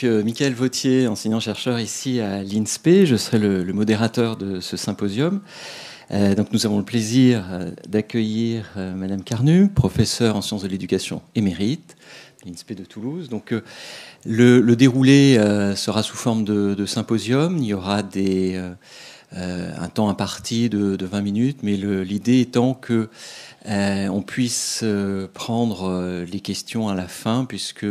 Michael Vautier, enseignant-chercheur ici à l'INSPE. Je serai le modérateur de ce symposium. Nous avons le plaisir d'accueillir Madame Carnu, professeure en sciences de l'éducation émérite à l'INSPE de Toulouse. Le déroulé sera sous forme de symposium. Il y aura un temps imparti de 20 minutes, mais l'idée étant que on puisse prendre les questions à la fin, puisque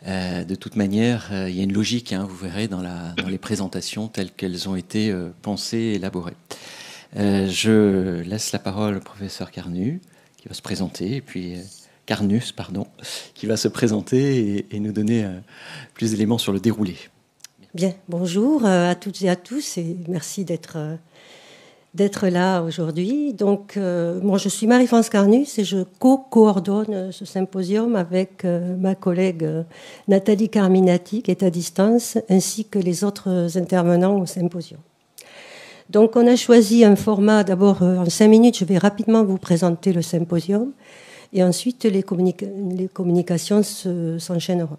de toute manière, il y a une logique, vous verrez, dans les présentations telles qu'elles ont été pensées et élaborées. Je laisse la parole au professeur Carnu, qui va se présenter, et puis Carnus, pardon, qui va se présenter et nous donner plus d'éléments sur le déroulé. Bien, bonjour à toutes et à tous, et merci d'être là aujourd'hui. Moi, je suis Marie-France Carnus et je co-coordonne ce symposium avec ma collègue Nathalie Carminati, qui est à distance, ainsi que les autres intervenants au symposium. Donc, on a choisi un format, d'abord en 5 minutes, je vais rapidement vous présenter le symposium, et ensuite les communications s'enchaîneront.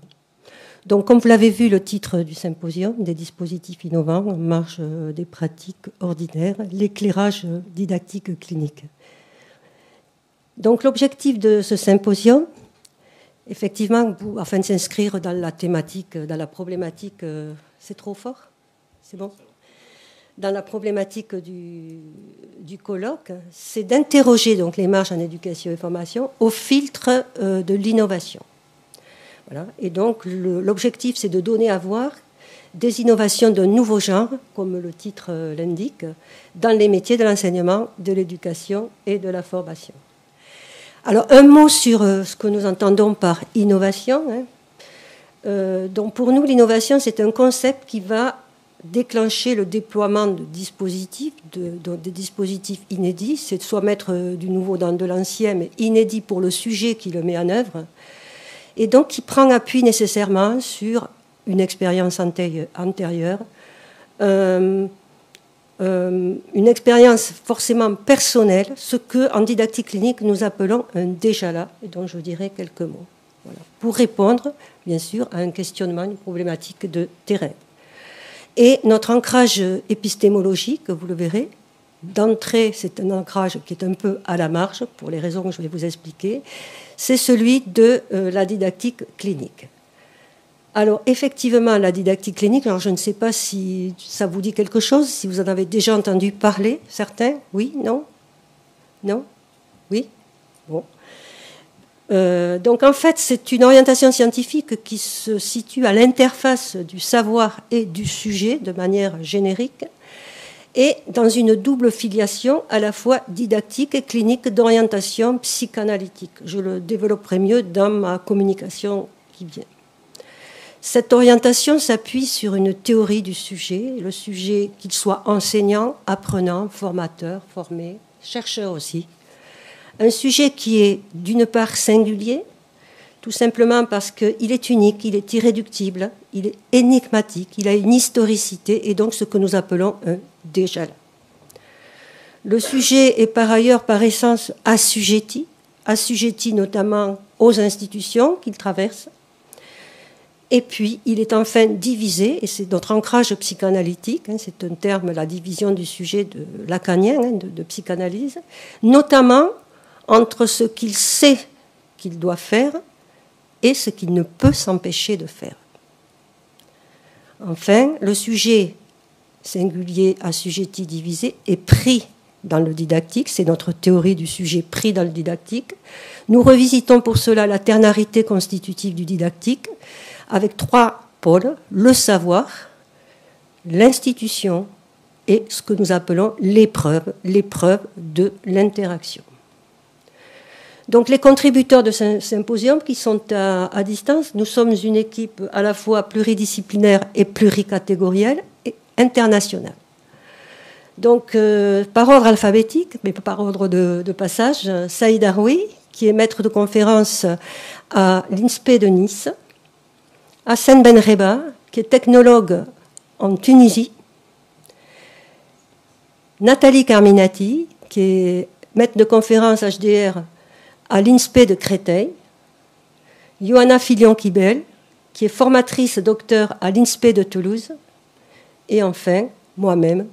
Donc, comme vous l'avez vu, le titre du symposium, des dispositifs innovants en marge des pratiques ordinaires, l'éclairage didactique clinique. Donc, l'objectif de ce symposium, effectivement, afin de s'inscrire dans la thématique, dans la problématique, c'est trop fort? C'est bon? Dans la problématique du colloque, c'est d'interroger donc les marges en éducation et formation au filtre de l'innovation. Voilà. Et donc, l'objectif, c'est de donner à voir des innovations d'un nouveau genre, comme le titre l'indique, dans les métiers de l'enseignement, de l'éducation et de la formation. Alors, un mot sur ce que nous entendons par innovation. Donc, pour nous, l'innovation, c'est un concept qui va déclencher le déploiement de dispositifs, des dispositifs inédits. C'est soit mettre du nouveau dans de l'ancien, mais inédit pour le sujet qui le met en œuvre. Et donc qui prend appui nécessairement sur une expérience antérieure, une expérience forcément personnelle, ce que en didactique clinique nous appelons un déjà là, et dont je dirai quelques mots. Voilà. Pour répondre, bien sûr, à un questionnement, une problématique de terrain. Et notre ancrage épistémologique, vous le verrez, d'entrée, c'est un ancrage qui est un peu à la marge, pour les raisons que je vais vous expliquer, c'est celui de la didactique clinique. Alors, effectivement, la didactique clinique, alors je ne sais pas si ça vous dit quelque chose, si vous en avez déjà entendu parler, certains? Oui? Non? Non? Oui? Bon. Donc, en fait, c'est une orientation scientifique qui se situe à l'interface du savoir et du sujet, de manière générique, et dans une double filiation à la fois didactique et clinique d'orientation psychanalytique. Je le développerai mieux dans ma communication qui vient. Cette orientation s'appuie sur une théorie du sujet, le sujet qu'il soit enseignant, apprenant, formateur, formé, chercheur aussi. Un sujet qui est d'une part singulier, tout simplement parce qu'il est unique, il est irréductible, il est énigmatique, il a une historicité et donc ce que nous appelons un déjà là. Le sujet est par ailleurs par essence assujetti notamment aux institutions qu'il traverse. Et puis il est enfin divisé, et c'est notre ancrage psychanalytique, c'est un terme, la division du sujet de lacanien, de psychanalyse, notamment entre ce qu'il sait qu'il doit faire et ce qu'il ne peut s'empêcher de faire. Enfin, le sujet singulier, assujetti, divisé est pris dans le didactique, c'est notre théorie du sujet pris dans le didactique. Nous revisitons pour cela la ternarité constitutive du didactique avec 3 pôles, le savoir, l'institution et ce que nous appelons l'épreuve de l'interaction. Donc les contributeurs de ce symposium qui sont à distance, nous sommes une équipe à la fois pluridisciplinaire et pluricatégorielle et internationale. Donc par ordre alphabétique, mais par ordre de passage, Saïd Aroui, qui est maître de conférence à l'INSPE de Nice, Hassan Benreba, qui est technologue en Tunisie, Nathalie Carminati, qui est maître de conférence HDR à l'INSPE de Créteil, Johanna Filion-Kibel, qui est formatrice docteur à l'INSPE de Toulouse. Et enfin, moi-même,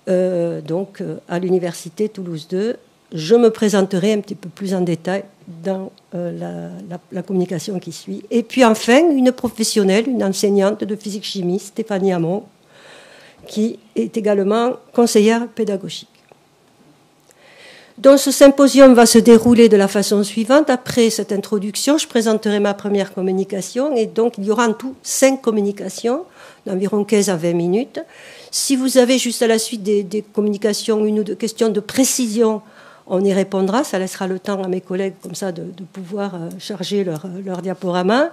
à l'Université Toulouse 2. Je me présenterai un petit peu plus en détail dans la communication qui suit. Et puis enfin, une professionnelle, une enseignante de physique-chimie, Stéphanie Hamon, qui est également conseillère pédagogique. Donc ce symposium va se dérouler de la façon suivante. Après cette introduction, je présenterai ma première communication et donc il y aura en tout 5 communications d'environ 15 à 20 minutes. Si vous avez juste à la suite des communications, une ou deux questions de précision, on y répondra. Ça laissera le temps à mes collègues comme ça de pouvoir charger leur diaporama.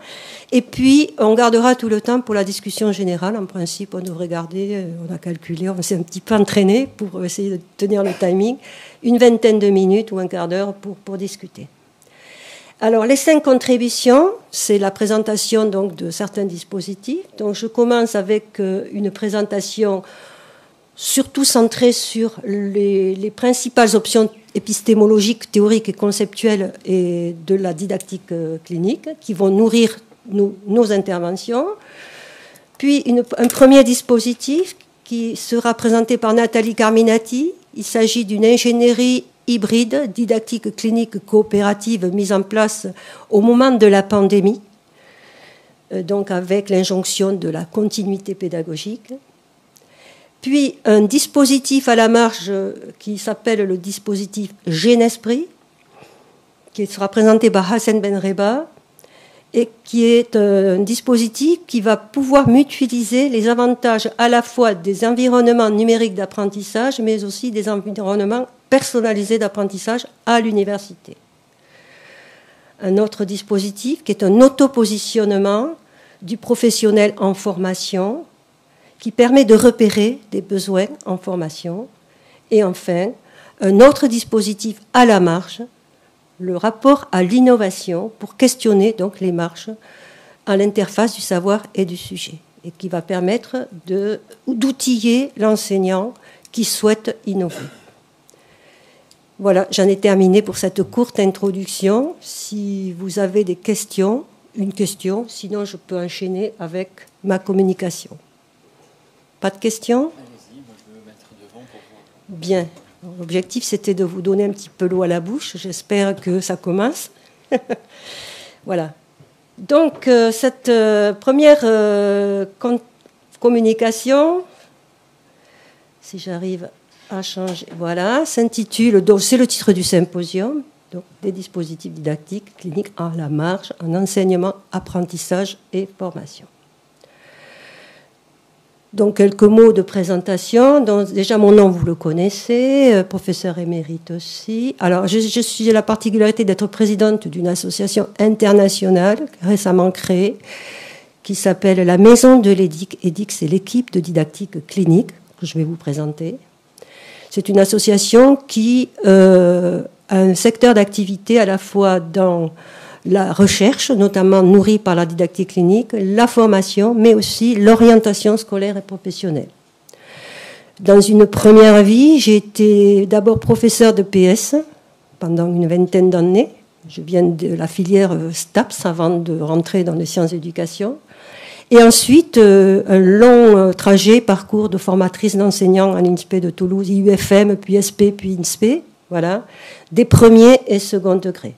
Et puis, on gardera tout le temps pour la discussion générale. En principe, on devrait garder, on a calculé, on s'est un petit peu entraîné pour essayer de tenir le timing, une vingtaine de minutes ou un quart d'heure pour discuter. Alors, les 5 contributions, c'est la présentation donc, de certains dispositifs. Donc, je commence avec une présentation surtout centrée sur les principales options épistémologiques, théoriques et conceptuelles et de la didactique clinique qui vont nourrir nos interventions. Puis, un premier dispositif qui sera présenté par Nathalie Carminati. Il s'agit d'une ingénierie hybride, didactique clinique coopérative mise en place au moment de la pandémie, donc avec l'injonction de la continuité pédagogique. Puis un dispositif à la marge qui s'appelle le dispositif Genesprit, qui sera présenté par Hassan Benreba, et qui est un dispositif qui va pouvoir mutualiser les avantages à la fois des environnements numériques d'apprentissage, mais aussi des environnements personnalisés d'apprentissage à l'université. Un autre dispositif qui est un autopositionnement du professionnel en formation, qui permet de repérer des besoins en formation. Et enfin, un autre dispositif à la marge, le rapport à l'innovation pour questionner donc les marges à l'interface du savoir et du sujet, et qui va permettre d'outiller l'enseignant qui souhaite innover. Voilà, j'en ai terminé pour cette courte introduction. Si vous avez des questions, une question, sinon je peux enchaîner avec ma communication. Pas de questions ? Allez-y, moi je veux me mettre devant pour voir. Bien. L'objectif, c'était de vous donner un petit peu l'eau à la bouche. J'espère que ça commence. Voilà. Donc, cette première communication, si j'arrive à changer, voilà, s'intitule, donc c'est le titre du symposium, donc des dispositifs didactiques cliniques à la marge en enseignement, apprentissage et formation. Donc, quelques mots de présentation. Donc, déjà, mon nom, vous le connaissez, professeur émérite aussi. Alors, je suis la particularité d'être présidente d'une association internationale récemment créée qui s'appelle la Maison de l'EDIC. EDIC, c'est l'équipe de didactique clinique que je vais vous présenter. C'est une association qui a un secteur d'activité à la fois dans la recherche, notamment nourrie par la didactique clinique, la formation, mais aussi l'orientation scolaire et professionnelle. Dans une première vie, j'ai été d'abord professeur de PS pendant une vingtaine d'années. Je viens de la filière STAPS avant de rentrer dans les sciences d'éducation. Et ensuite, un long parcours de formatrice d'enseignants à l'INSPE de Toulouse, IUFM, puis SP, puis INSPE, voilà, des premiers et second degrés.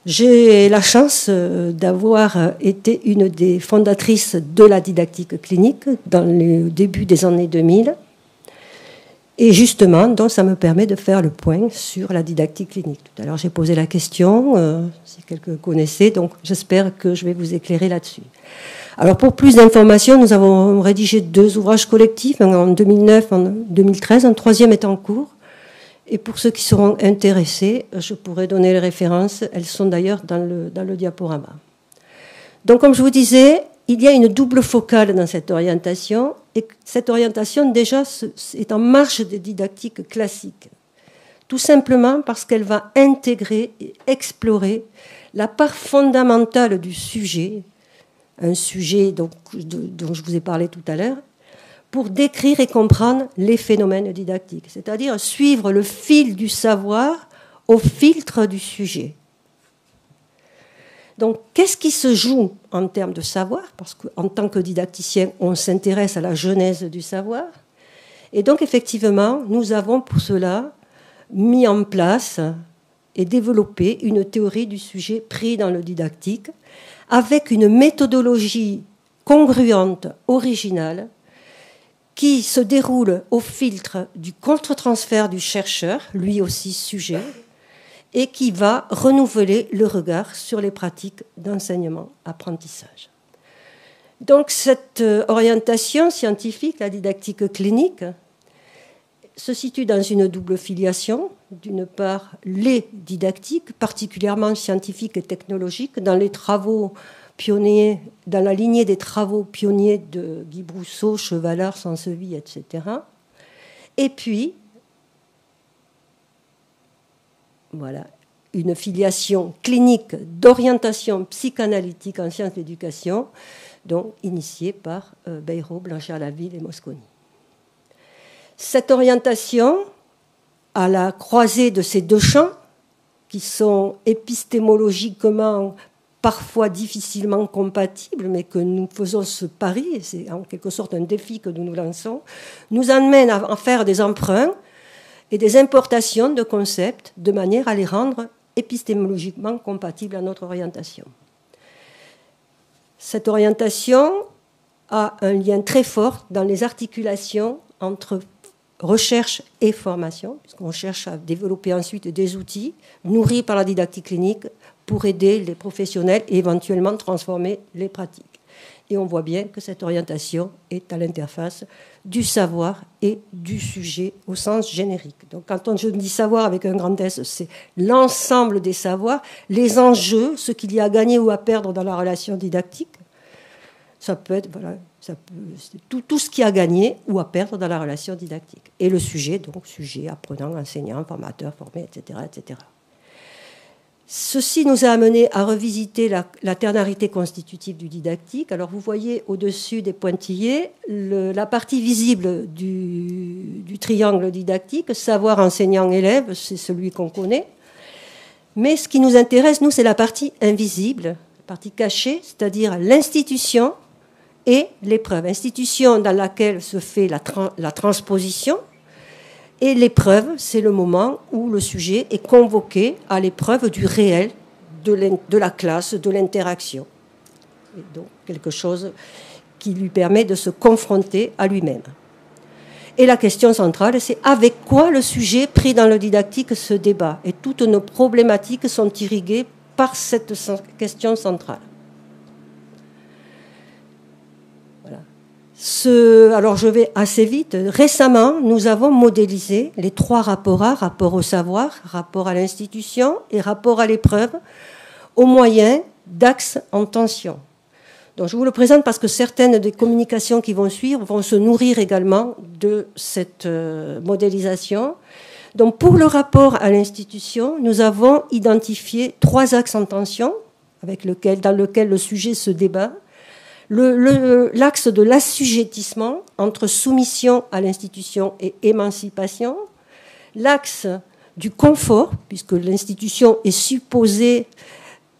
J'ai la chance d'avoir été une des fondatrices de la didactique clinique dans le début des années 2000. Et justement, donc, ça me permet de faire le point sur la didactique clinique. Tout à l'heure, j'ai posé la question, si quelqu'un connaissait, donc j'espère que je vais vous éclairer là-dessus. Alors, pour plus d'informations, nous avons rédigé 2 ouvrages collectifs, un en 2009, en 2013, un troisième est en cours. Et pour ceux qui seront intéressés, je pourrais donner les références. Elles sont d'ailleurs dans le diaporama. Donc, comme je vous disais, il y a une double focale dans cette orientation. Et cette orientation, déjà, est en marge des didactiques classiques. Tout simplement parce qu'elle va intégrer et explorer la part fondamentale du sujet, un sujet dont je vous ai parlé tout à l'heure, pour décrire et comprendre les phénomènes didactiques, c'est-à-dire suivre le fil du savoir au filtre du sujet. Donc, qu'est-ce qui se joue en termes de savoir? Parce qu'en tant que didacticien, on s'intéresse à la genèse du savoir. Et donc, effectivement, nous avons pour cela mis en place et développé une théorie du sujet pris dans le didactique, avec une méthodologie congruente, originale, qui se déroule au filtre du contre-transfert du chercheur, lui aussi sujet, et qui va renouveler le regard sur les pratiques d'enseignement-apprentissage. Donc cette orientation scientifique, la didactique clinique, se situe dans une double filiation. D'une part, les didactiques, particulièrement scientifiques et technologiques, dans les travaux pionniers, dans la lignée des travaux pionniers de Guy Brousseau, Chevalard, Sansevie, etc. Et puis, voilà, une filiation clinique d'orientation psychanalytique en sciences de l'éducation, donc initiée par Bayrou, Blanchard-Laville et Mosconi. Cette orientation, à la croisée de ces deux champs, qui sont épistémologiquement parfois difficilement compatibles, mais que nous faisons ce pari, et c'est en quelque sorte un défi que nous nous lançons, nous amène à faire des emprunts et des importations de concepts de manière à les rendre épistémologiquement compatibles à notre orientation. Cette orientation a un lien très fort dans les articulations entre recherche et formation, puisqu'on cherche à développer ensuite des outils nourris par la didactique clinique pour aider les professionnels et éventuellement transformer les pratiques. Et on voit bien que cette orientation est à l'interface du savoir et du sujet au sens générique. Donc quand je dis savoir avec un grand S, c'est l'ensemble des savoirs, les enjeux, ce qu'il y a à gagner ou à perdre dans la relation didactique. Ça peut être tout ce qui a gagné ou à perdre dans la relation didactique. Et le sujet, donc sujet, apprenant, enseignant, formateur, formé, etc., etc. Ceci nous a amené à revisiter la ternarité constitutive du didactique. Alors vous voyez au-dessus des pointillés la partie visible du triangle didactique, savoir, enseignant, élève, c'est celui qu'on connaît. Mais ce qui nous intéresse, nous, c'est la partie invisible, la partie cachée, c'est-à-dire l'institution et l'épreuve. Institution dans laquelle se fait la transposition. Et l'épreuve, c'est le moment où le sujet est convoqué à l'épreuve du réel, de la classe, de l'interaction. Et donc, quelque chose qui lui permet de se confronter à lui-même. Et la question centrale, c'est avec quoi le sujet pris dans le didactique se débat. Et toutes nos problématiques sont irriguées par cette question centrale. Alors je vais assez vite. Récemment, nous avons modélisé les trois rapports A, rapport au savoir, rapport à l'institution et rapport à l'épreuve, au moyen d'axes en tension. Donc je vous le présente parce que certaines des communications qui vont suivre vont se nourrir également de cette modélisation. Donc pour le rapport à l'institution, nous avons identifié trois axes en tension dans lequel le sujet se débat. L'axe de l'assujettissement entre soumission à l'institution et émancipation, l'axe du confort, puisque l'institution est supposée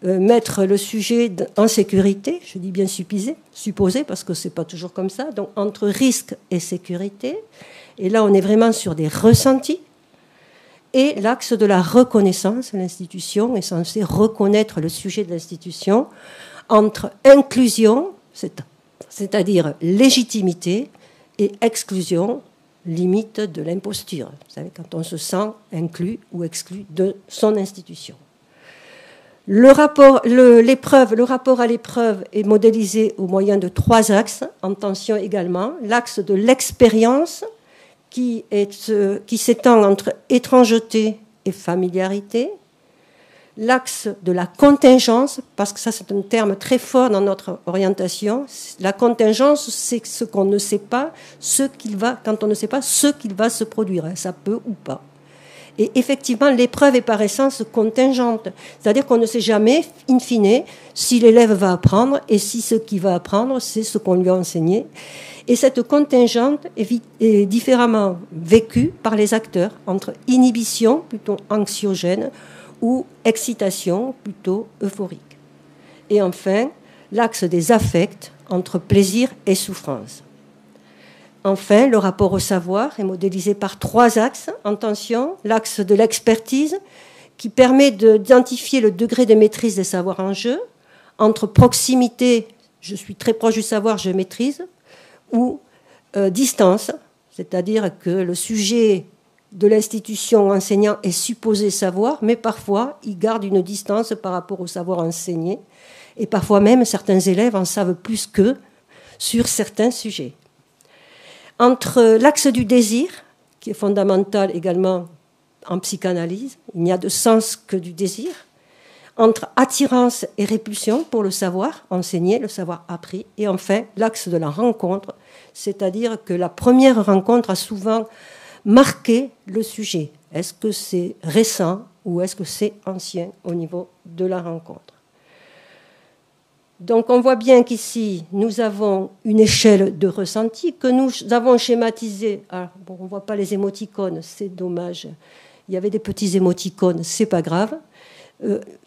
mettre le sujet en sécurité, je dis bien supposé parce que ce n'est pas toujours comme ça, donc entre risque et sécurité, et là on est vraiment sur des ressentis, et l'axe de la reconnaissance, l'institution est censée reconnaître le sujet de l'institution entre inclusion, c'est-à-dire légitimité, et exclusion, limite de l'imposture. Vous savez, quand on se sent inclus ou exclu de son institution. Le rapport à l'épreuve est modélisé au moyen de trois axes, en tension également. L'axe de l'expérience, qui s'étend entre étrangeté et familiarité. L'axe de la contingence, parce que ça c'est un terme très fort dans notre orientation. La contingence, c'est ce qu'on ne sait pas, quand on ne sait pas ce qu'il va se produire, ça peut ou pas. Et effectivement, l'épreuve est par essence contingente, c'est-à-dire qu'on ne sait jamais, in fine, si l'élève va apprendre et si ce qu'il va apprendre, c'est ce qu'on lui a enseigné. Et cette contingente est différemment vécue par les acteurs, entre inhibition, plutôt anxiogène, ou excitation plutôt euphorique. Et enfin, l'axe des affects entre plaisir et souffrance. Enfin, le rapport au savoir est modélisé par 3 axes en tension. L'axe de l'expertise, qui permet d'identifier le degré de maîtrise des savoirs en jeu, entre proximité, je suis très proche du savoir, je maîtrise, ou distance, c'est-à-dire que le sujet de l'institution enseignant est supposé savoir, mais parfois il garde une distance par rapport au savoir enseigné, et parfois même certains élèves en savent plus qu'eux sur certains sujets. Entre l'axe du désir, qui est fondamental également en psychanalyse, il n'y a de sens que du désir, entre attirance et répulsion pour le savoir enseigné, le savoir appris, et enfin l'axe de la rencontre, c'est-à-dire que la première rencontre a souvent marqué le sujet. Est-ce que c'est récent ou est-ce que c'est ancien au niveau de la rencontre? Donc on voit bien qu'ici, nous avons une échelle de ressenti que nous avons schématisée. Alors, bon, on ne voit pas les émoticônes, c'est dommage. Il y avait des petits émoticônes, c'est pas grave.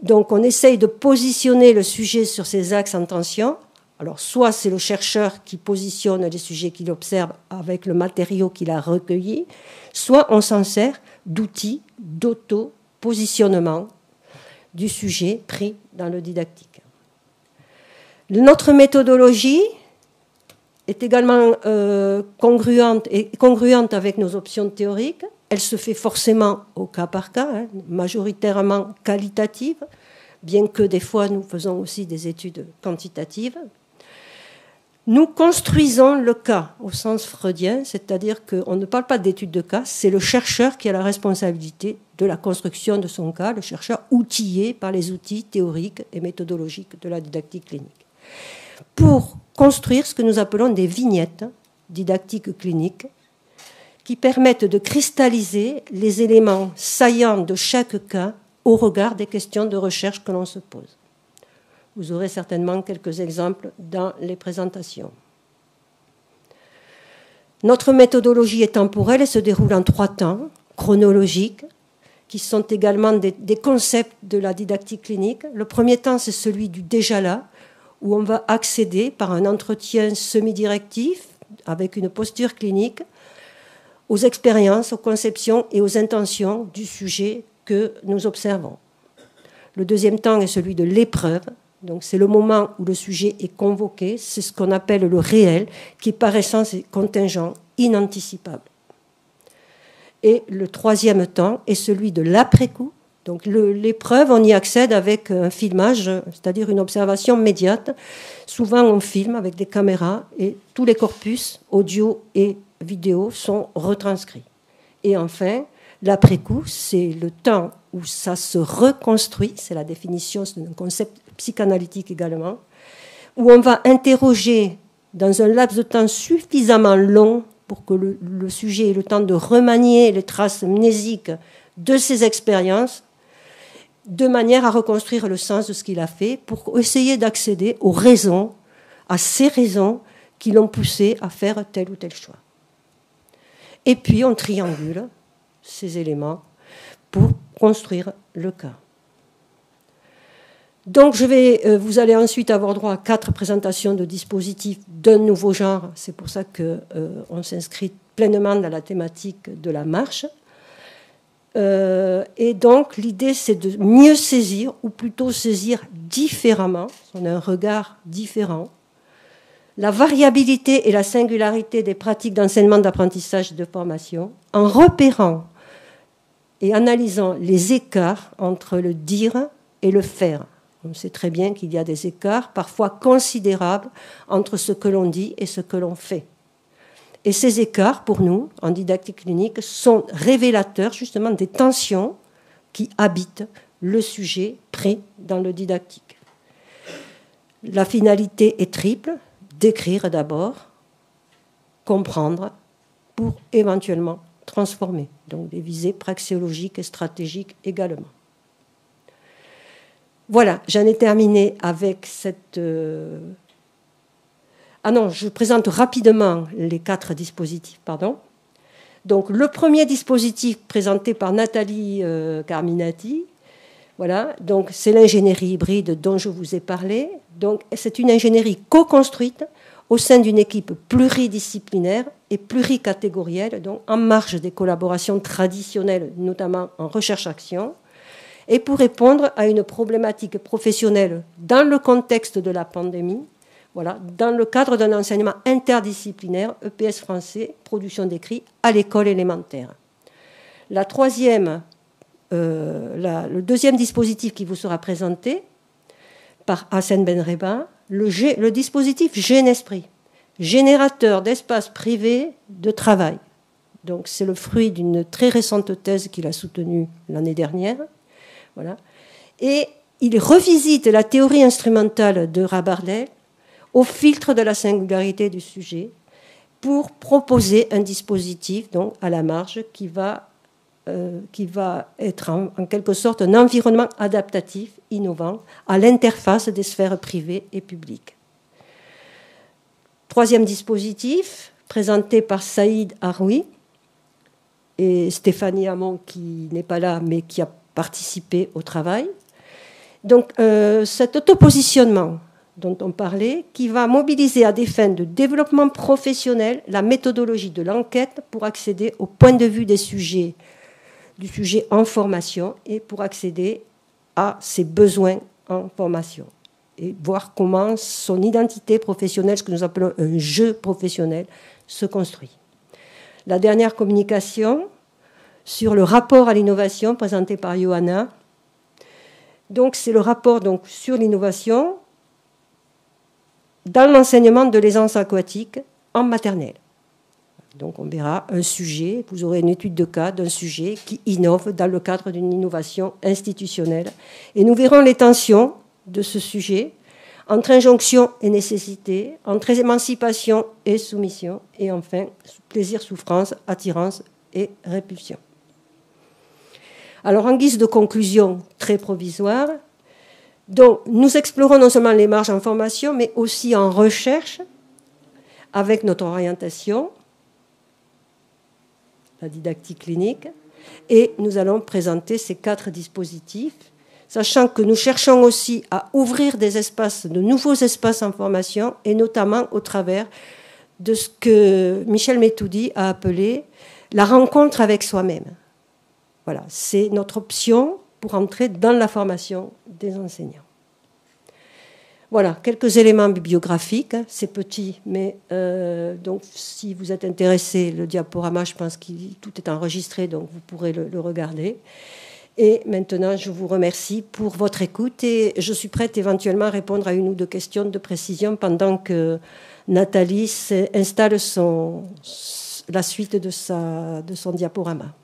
Donc on essaye de positionner le sujet sur ces axes en tension. Alors soit c'est le chercheur qui positionne les sujets qu'il observe avec le matériau qu'il a recueilli, soit on s'en sert d'outils d'auto-positionnement du sujet pris dans le didactique. Notre méthodologie est également congruente avec nos options théoriques. Elle se fait forcément au cas par cas, majoritairement qualitative, bien que des fois nous faisons aussi des études quantitatives. Nous construisons le cas au sens freudien, c'est-à-dire qu'on ne parle pas d'études de cas, c'est le chercheur qui a la responsabilité de la construction de son cas, le chercheur outillé par les outils théoriques et méthodologiques de la didactique clinique. Pour construire ce que nous appelons des vignettes didactiques cliniques qui permettent de cristalliser les éléments saillants de chaque cas au regard des questions de recherche que l'on se pose. Vous aurez certainement quelques exemples dans les présentations. Notre méthodologie est temporelle et se déroule en 3 temps chronologiques, qui sont également des concepts de la didactique clinique. Le premier temps, c'est celui du déjà là, où on va accéder par un entretien semi-directif avec une posture clinique aux expériences, aux conceptions et aux intentions du sujet que nous observons. Le deuxième temps est celui de l'épreuve. Donc c'est le moment où le sujet est convoqué, c'est ce qu'on appelle le réel, qui par essence est contingent, inanticipable. Et le troisième temps est celui de l'après-coup. Donc l'épreuve, on y accède avec un filmage, c'est-à-dire une observation médiate. Souvent on filme avec des caméras et tous les corpus, audio et vidéo, sont retranscrits. Et enfin, l'après-coup, c'est le temps où ça se reconstruit, c'est la définition d'un concept psychanalytique également, où on va interroger dans un laps de temps suffisamment long pour que le sujet ait le temps de remanier les traces mnésiques de ses expériences, de manière à reconstruire le sens de ce qu'il a fait, pour essayer d'accéder aux raisons, à ces raisons qui l'ont poussé à faire tel ou tel choix. Et puis on triangule ces éléments pour construire le cas. Donc vous allez ensuite avoir droit à 4 présentations de dispositifs d'un nouveau genre. C'est pour ça qu'on s'inscrit pleinement dans la thématique de la marche. Et donc l'idée, c'est de mieux saisir, ou plutôt saisir différemment, on a un regard différent, la variabilité et la singularité des pratiques d'enseignement, d'apprentissage et de formation, en repérant et analysant les écarts entre le dire et le faire. On sait très bien qu'il y a des écarts parfois considérables entre ce que l'on dit et ce que l'on fait. Et ces écarts, pour nous, en didactique clinique, sont révélateurs justement des tensions qui habitent le sujet pris dans le didactique. La finalité est triple: décrire d'abord, comprendre, pour éventuellement transformer. Donc des visées praxéologiques et stratégiques également. Voilà, j'en ai terminé avec cette... je présente rapidement les 4 dispositifs, pardon. Donc le premier dispositif présenté par Nathalie Carminati Voilà, donc c'est l'ingénierie hybride dont je vous ai parlé. Donc c'est une ingénierie co-construite au sein d'une équipe pluridisciplinaire et pluricatégorielle, donc en marge des collaborations traditionnelles, notamment en recherche-action, et pour répondre à une problématique professionnelle dans le contexte de la pandémie, voilà, dans le cadre d'un enseignement interdisciplinaire, EPS français, production d'écrit, à l'école élémentaire. Le deuxième dispositif qui vous sera présenté par Hassan Benreba, le dispositif Génesprit, générateur d'espaces privés de travail. Donc c'est le fruit d'une très récente thèse qu'il a soutenue l'année dernière. Voilà. Et il revisite la théorie instrumentale de Rabardel au filtre de la singularité du sujet pour proposer un dispositif donc, à la marge qui va être en quelque sorte un environnement adaptatif, innovant, à l'interface des sphères privées et publiques. Troisième dispositif, présenté par Saïd Haroui et Stéphanie Hamon, qui n'est pas là, mais qui a participé au travail. Donc, cet autopositionnement dont on parlait, qui va mobiliser à des fins de développement professionnel la méthodologie de l'enquête pour accéder au point de vue du sujet en formation et pour accéder à ses besoins en formation et voir comment son identité professionnelle, ce que nous appelons un jeu professionnel, se construit. La dernière communication sur le rapport à l'innovation présenté par Johanna. Donc, c'est le rapport sur l'innovation dans l'enseignement de l'aisance aquatique en maternelle. Donc, on verra un sujet, vous aurez une étude de cas d'un sujet qui innove dans le cadre d'une innovation institutionnelle. Et nous verrons les tensions de ce sujet entre injonction et nécessité, entre émancipation et soumission, et enfin, plaisir, souffrance, attirance et répulsion. Alors, en guise de conclusion très provisoire, donc, nous explorons non seulement les marges en formation, mais aussi en recherche, avec notre orientation, la didactique clinique, et nous allons présenter ces 4 dispositifs, sachant que nous cherchons aussi à ouvrir de nouveaux espaces en formation, et notamment au travers de ce que Michel Metoudi a appelé la rencontre avec soi-même. Voilà, c'est notre option pour entrer dans la formation des enseignants. Voilà, quelques éléments bibliographiques. C'est petit, mais donc si vous êtes intéressé, le diaporama, je pense que tout est enregistré, donc vous pourrez le regarder. Et maintenant, je vous remercie pour votre écoute et je suis prête éventuellement à répondre à une ou deux questions de précision pendant que Nathalie installe la suite de son diaporama.